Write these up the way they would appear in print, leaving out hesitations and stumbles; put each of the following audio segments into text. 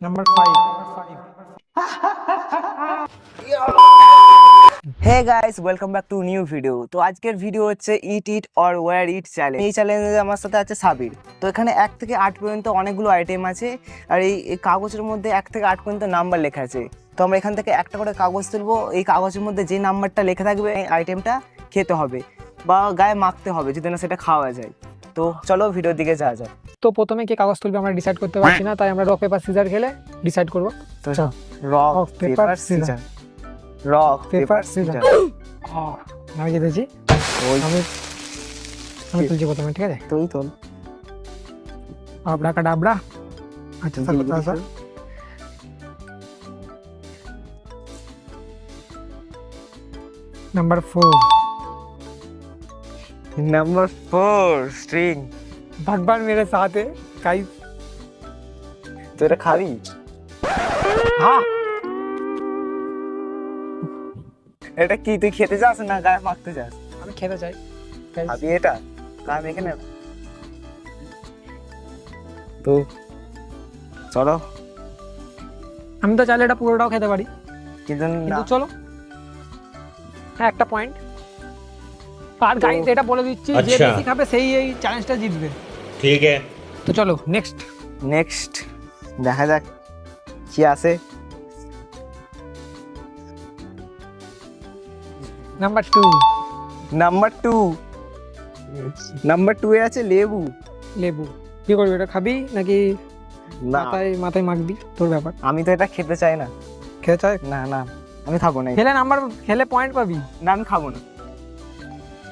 Number 5। Hey guys, welcome back to new video. তো আজকের video হচ্ছে eat it or wear it challenge. এই চ্যালেঞ্জে আমার সাথে আছে সাবির। তো এখানে 1 থেকে 8 পর্যন্ত অনেকগুলো আইটেম আছে, আর এই কাগজের মধ্যে 1 থেকে 8 পর্যন্ত নাম্বার লেখা আছে। তো আমরা এখান থেকে একটা করে কাগজ তুলবো, এই কাগজের মধ্যে যে নাম্বারটা লেখা থাকবে এই আইটেমটা খেতে হবে বা গায়ে মাখতে হবে যদি না সেটা খাওয়া যায়। তো চলো ভিডিওর দিকে যাওয়া যাক। তো প্রথমে কে কাগজ তুলবে আমরা ডিসাইড করতে পারছি না, তাই আমরা রক পেপার সিজার খেলে ডিসাইড করব। তো rock paper scissor, rock paper scissor. আমি জিতেছি। আমি তুলছি প্রথমে, ঠিক আছে? তুই তোল। আবড়া কাডাবড়া। আচ্ছা স্যার, নাম্বার 4। Number 4 string. भगवान मेरे साथ है गाइस। तो এটা খাবি? হ্যাঁ, এটা কি তুই খেতে চাস না গায়ে মাখতে চাস? আমি খেতে চাই। guys, খাবি এটা? গায়ে মেখে নে। তো চলো। আমি তো চাইলে এটা পুরোটাও খেতে পারি, কিন্তু না। কিন্তু চলো। হ্যাঁ, একটা পয়েন্ট। আর গাইস এটা বলে দিচ্ছি, যে আচ্ছা। বেশি খাবে সেই এই চ্যালেঞ্জটা জিতবে। ठीक है। তো চলো নেক্সট। নেক্সট দেখা যাক কি আছে। নাম্বার 2। নাম্বার 2, নাম্বার 2 এ আছে লেবু। লেবু। কি করবি, এটা খাবি নাকি না, মাথায় মাখবি? তোর ব্যাপার। আমি তো এটা খেতে চাই না। খেতে চাই? না না, আমি খাবো না। খেলে পয়েন্ট পাবি। না আমি খাবো না।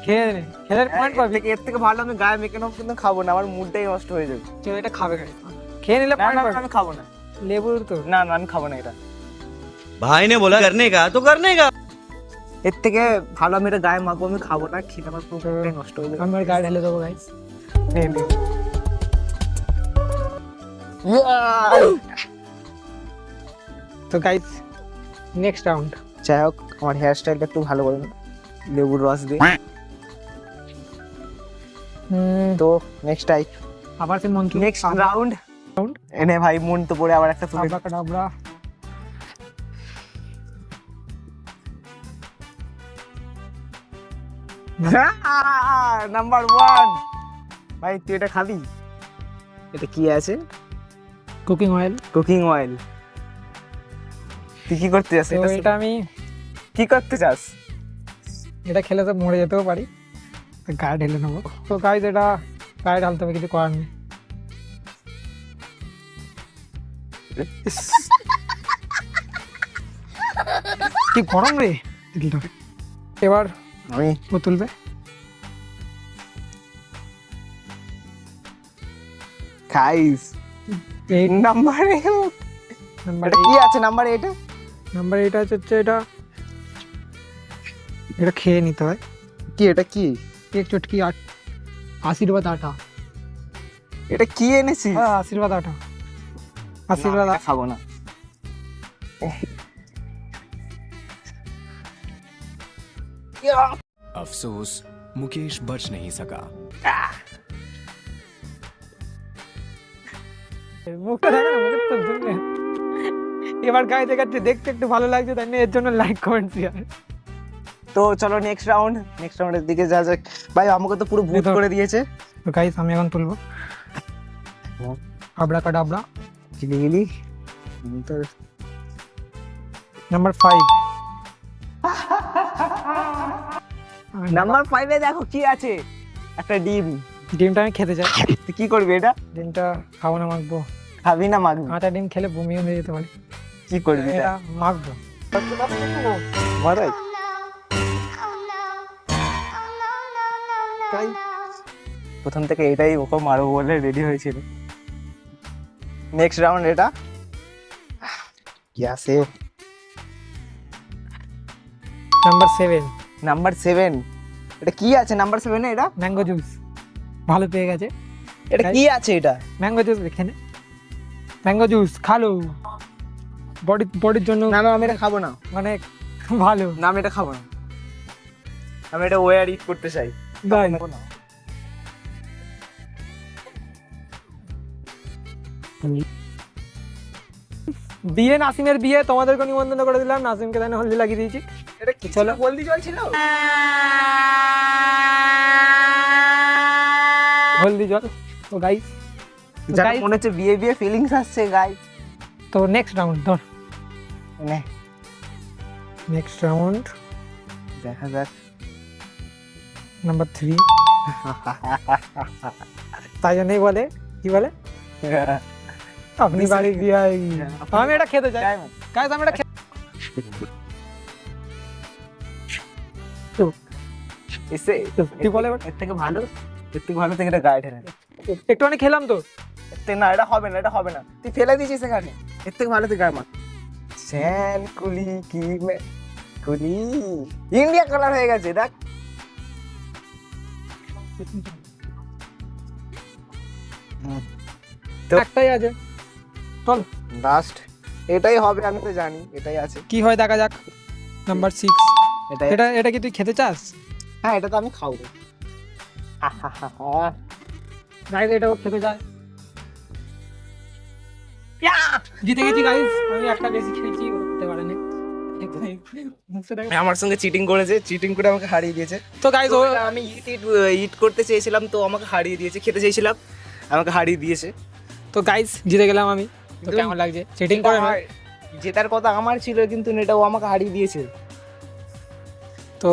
খেলে পয়েন্ট পাবি। এর থেকে ভালো আমি গায়ে মেখে নেবো, কিন্তু খাবো না, আমার মুডটাই নষ্ট হয়ে যাবে। চলো এটা খাবে গাইস। খেয়ে নিলে না পয়েন্ট না, পাবি। আমি খাবো না। লেবুর তো না না, আমি খাবো না এটা। भाई ने बोला करने का तो करने का। এর থেকে ভালো আমি এটা গায়ে মাখবো, আমি খাবো না। খেলে আমার পুরো মুডটাই নষ্ট হয়ে যাবে। আমার গায়ে ঢেলে দেবো গাইস। নে, নে। তো গাইস নেক্সট রাউন্ড। যাই হোক, আমার হেয়ার স্টাইলটা একটু ভালো করে নাও, লেবুর রস দিয়ে। তো নেক্সট টাইপ, আবার সে মন্ত্র। Next round. এনে ভাই মন তো পড়ে আবার একটা তুলে। আবরাকাডাবরা। নাম্বার 1। ভাই তুই এটা খাবি? এটা কি আছে? Cooking oil. Cooking oil. তুই কি করতে চাস? তো এটা আমি কি করতে চাস? এটা খেলে তো মরে যেতেও পারি, তো গায়ে ঢেলে নেবো। তো গাইস এটা গায়ে ঢালতে হবে, কিছু করার নেই। কি গরম রে দিলটা। এবার আমি ও তুলবে। খাইস। এই নাম্বার নাম্বার এটা কি আছে? নাম্বার এটা নাম্বার এটা হচ্ছে এটা খেয়ে নিতে হয়। কি? এটা কি? এক চটকি আশীর্বাদ আটা। এটা কি এনেছিস? হ্যাঁ, আশীর্বাদ আটা। আশীর্বাদ না, খাবো না। अफसोस मुकेश बच नहीं सका। মুখটা দেখো না, মুখের তো শুনলে। এবার গায়ে দেখাচ্ছে, দেখতে একটু ভালো লাগছে, তাই না? এর জন্য লাইক কমেন্ট শেয়ার। তো চলো নেক্সট রাউন্ড। নেক্সট রাউন্ডের দিকে যা যাক। ভাই আমাকে তো পুরো ভূত করে দিয়েছে। তো গাইস আমি এখন তুলবো। আবরাকাডাবরা। গিলি গিলি। তো নাম্বার 5। নাম্বার 5 এ দেখো কি আছে, একটা ডিম। ডিমটা আমি খেতে চাই। তুই কি করবি এটা? ডিমটা খাবো না, মাখবো। খাবি না মাখবি? কাঁচা ডিম খেলে বমিও হয়ে যেতে পারে। কি করবি এটা? এটা মাখবো। মারাই তাই প্রথম থেকে এটাই ওকে মারবো বলে রেডি হয়েছিল। নেক্সট রাউন্ড এটা কি আছে? নাম্বার 7। নাম্বার 7। এটা কি আছে নাম্বার 7 এ? এটা ম্যাঙ্গো জুস। ভালো পেয়ে গেছে। এটা কি আছে? এটা ম্যাঙ্গো জুস এখানে। ম্যাঙ্গো জুস খালো, বডির জন্য না না, আমি এটা খাবো না। মানে ভালো। না আমি এটা খাবো না, আমি এটা ওয়্যার ইট করতে চাই। গাই বিয়ে নাসিমের বিয়ে, তোমাদেরকে নিমন্ত্রণ করে দিলাম, নাসিমকে তাই হলদি লাগিয়ে দিয়েছি। এটা কি ছিল? হলদি জল ছিল? হলদি জল। তো গাইস, যার মনে হচ্ছে বিয়ে বিয়ে ফিলিংস আসছে গাইস। তো নেক্সট রাউন্ড ধর, নে নেক্সট রাউন্ড দেখা যাক। নাম্বার 3। তাই জন্যই বলে, কি বলে, আপনি বাড়ি বিয়ে আমি এটা খেতে চাই। গাইস আমি এটা এসে কি বলে এবার? এর থেকে ভালো, এর থেকে ভালো থেকে এটা গায়ে ঢেলে দে। একটুখানি খেলাম তো। এর থেকে না, এটা হবে না, এটা হবে না, তুই ফেলে দিয়েছিস এখানে। এর থেকে ভালো তুই গায়ে মার। স্যান কুলি কি মে কুলি ইন্ডিয়া কালার হয়ে গেছে দেখ। তো একটাই আছে, চল লাস্ট এটাই হবে, আমি তো জানি এটাই আছে। কি হয় দেখা যাক। নাম্বার 6। এটাই, এটা এটা কি তুই খেতে চাস? হ্যাঁ এটা তো আমি খাবো। গাইস এটাও খেতে চাই। জিতে গেছি গাইস, আমি একটা বেশি খেয়েছি, হতে পারে না। আমার সঙ্গে চিটিং করেছে, চিটিং করে আমাকে হারিয়ে দিয়েছে। তো গাইস তো আমি ইট করতে চেয়েছিলাম, তো আমাকে হারিয়ে দিয়েছে। খেতে চেয়েছিলাম, আমাকে হারিয়ে দিয়েছে। তো গাইস জিতে গেলাম আমি। তো কিন্তু কেমন লাগছে? চিটিং করে না? জেতার কথা আমার ছিল, কিন্তু এটা ও আমাকে হারিয়ে দিয়েছে। তো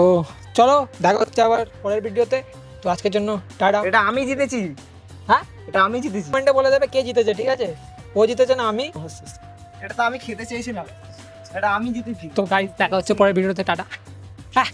চলো দেখা হচ্ছে আবার পরের ভিডিওতে। তো আজকের জন্য টাটা। এটা আমি জিতেছি, হ্যাঁ এটা আমি জিতেছি। কমেন্টে বলে দেবে কে জিতেছে, ঠিক আছে? ও জিতেছে না আমি। এটা তো আমি খেতে চেয়েছিলাম, এটা আমি জিতেছি। তো গাইস দেখা হচ্ছে পরের ভিডিওতে, টাটা। হ্যাঁ।